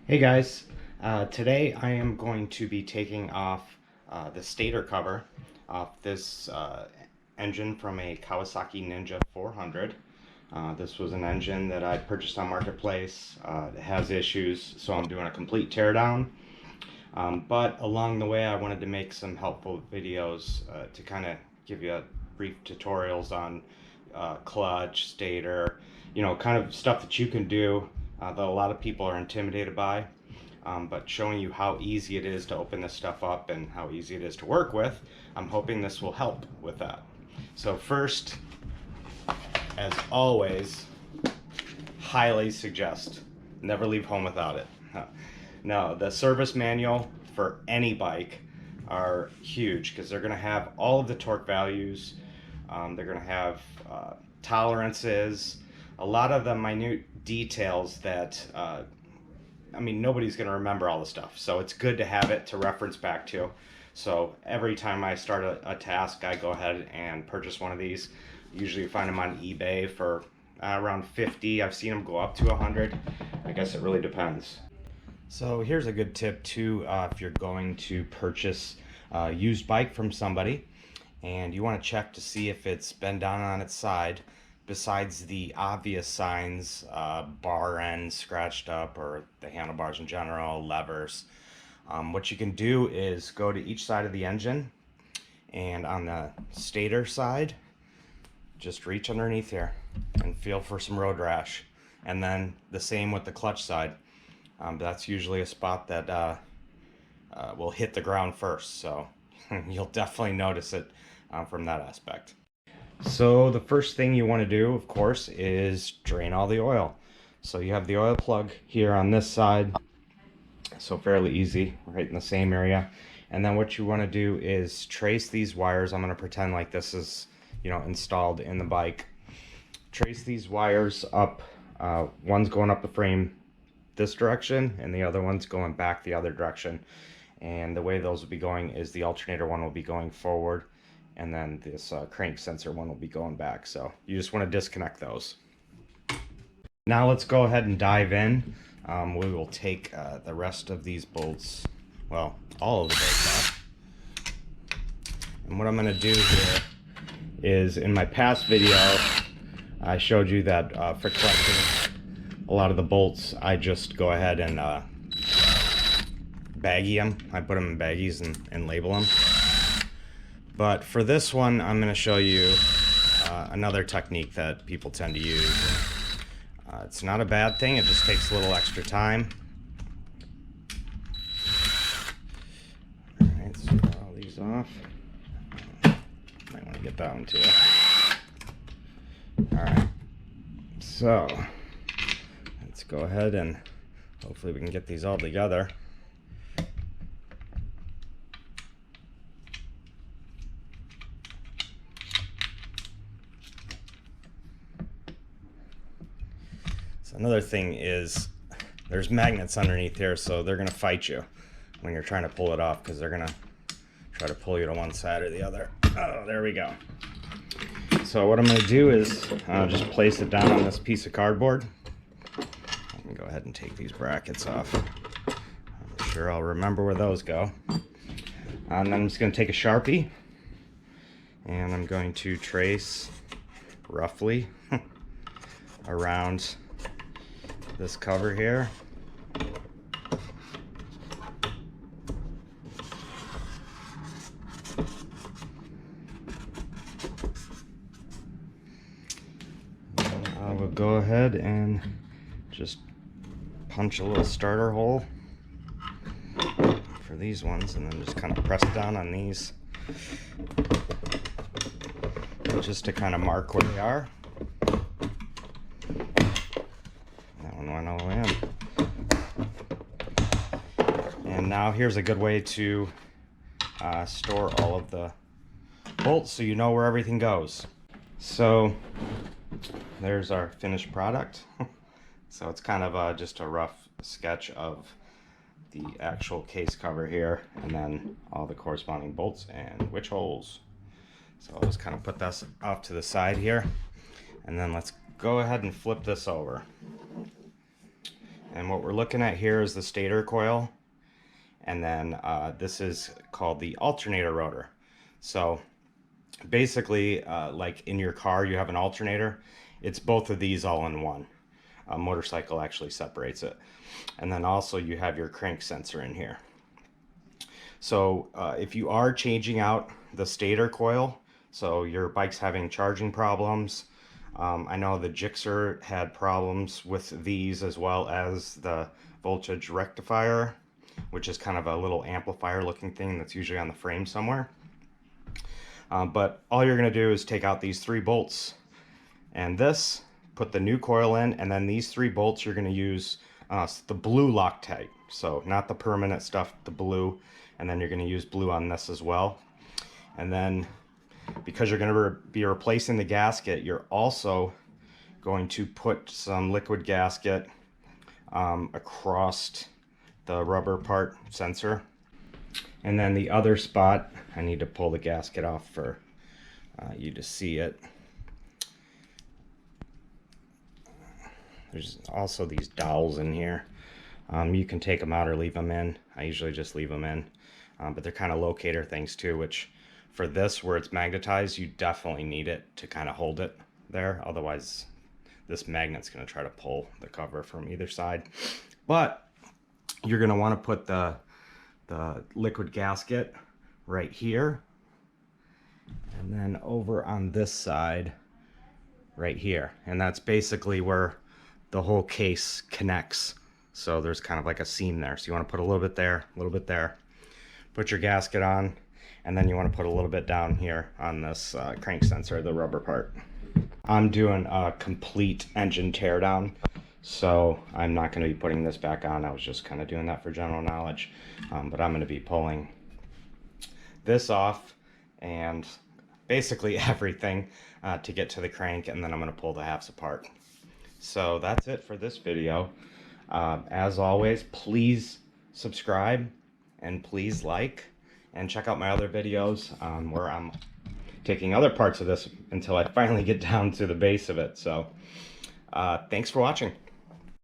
Hey guys, today I am going to be taking off the stator cover off this engine from a Kawasaki Ninja 400. This was an engine that I purchased on Marketplace. It has issues, so I'm doing a complete teardown. But along the way I wanted to make some helpful videos to kind of give you brief tutorials on clutch, stator, kind of stuff that you can do that a lot of people are intimidated by. But showing you how easy it is to open this stuff up and how easy it is to work with. I'm hoping this will help with that. So first, as always, highly suggest never leave home without it. No, the service manual for any bike are huge because they're going to have all of the torque values. They're going to have tolerances, a lot of the minute details that nobody's going to remember all the stuff, so it's good to have it to reference back to. So every time I start a task, I go ahead and purchase one of these. Usually you find them on eBay for around 50. I've seen them go up to 100. I guess it really depends. So here's a good tip too, if you're going to purchase a used bike from somebody and you want to check to see if it's been down on its side. Besides the obvious signs, bar ends scratched up or the handlebars in general, levers, what you can do is go to each side of the engine, and on the stator side, just reach underneath here and feel for some road rash. And then the same with the clutch side. That's usually a spot that will hit the ground first, so you'll definitely notice it from that aspect. So the first thing you want to do, of course, is drain all the oil. So you have the oil plug here on this side, so fairly easy, right in the same area. And then what you want to do is trace these wires. I'm going to pretend like this is, installed in the bike. Trace these wires up. One's going up the frame this direction, and the other one's going back the other direction. And the way those will be going is the alternator one will be going forward, and then this crank sensor one will be going back. So you just want to disconnect those. Now let's go ahead and dive in. We will take the rest of these bolts, well, all of the bolts off. And what I'm going to do here is, in my past video, I showed you that for collecting a lot of the bolts, I just go ahead and baggie them. I put them in baggies and label them. But for this one, I'm going to show you another technique that people tend to use. It's not a bad thing, it just takes a little extra time. Alright, so all these off. Might want to get that one too. Alright, so let's go ahead and hopefully we can get these all together. So another thing is there's magnets underneath here, so they're going to fight you when you're trying to pull it off, because they're going to try to pull you to one side or the other. Oh, there we go. So what I'm going to do is just place it down on this piece of cardboard. Let me go ahead and take these brackets off. I'm sure I'll remember where those go. And then I'm just going to take a Sharpie, and I'm going to trace roughly around this cover here. And I will go ahead and just punch a little starter hole for these ones, and then just kind of press down on these just to kind of mark where they are. And now here's a good way to store all of the bolts, so you know where everything goes. So there's our finished product. So it's kind of just a rough sketch of the actual case cover here, and then all the corresponding bolts and witch holes. So I'll just kind of put this off to the side here, and then let's go ahead and flip this over. And what we're looking at here is the stator coil, and then this is called the alternator rotor. So basically, like in your car you have an alternator, it's both of these all in one. A motorcycle actually separates it. And then also you have your crank sensor in here. So if you are changing out the stator coil, so your bike's having charging problems, I know the Gixxer had problems with these, as well as the voltage rectifier, which is kind of a little amplifier looking thing that's usually on the frame somewhere. But all you're going to do is take out these 3 bolts and this, put the new coil in, and then these 3 bolts you're going to use the blue Loctite. So not the permanent stuff, the blue. And then you're going to use blue on this as well. And then because you're going to be replacing the gasket, you're also going to put some liquid gasket across the rubber part sensor. And then the other spot, I need to pull the gasket off for you to see it. There's also these dowels in here. You can take them out or leave them in. I usually just leave them in. But they're kind of locator things too, which for this, where it's magnetized, you definitely need it to kind of hold it there. Otherwise, this magnet's going to try to pull the cover from either side. But you're going to want to put the liquid gasket right here. And then over on this side, right here. And that's basically where the whole case connects. So there's kind of like a seam there. So you want to put a little bit there, a little bit there. Put your gasket on, and then you want to put a little bit down here on this crank sensor, the rubber part. I'm doing a complete engine teardown, so I'm not going to be putting this back on. I was just kind of doing that for general knowledge. But I'm going to be pulling this off and basically everything to get to the crank, and then I'm going to pull the halves apart. So that's it for this video. As always, please subscribe and please like, and check out my other videos where I'm taking other parts of this until I finally get down to the base of it. So thanks for watching.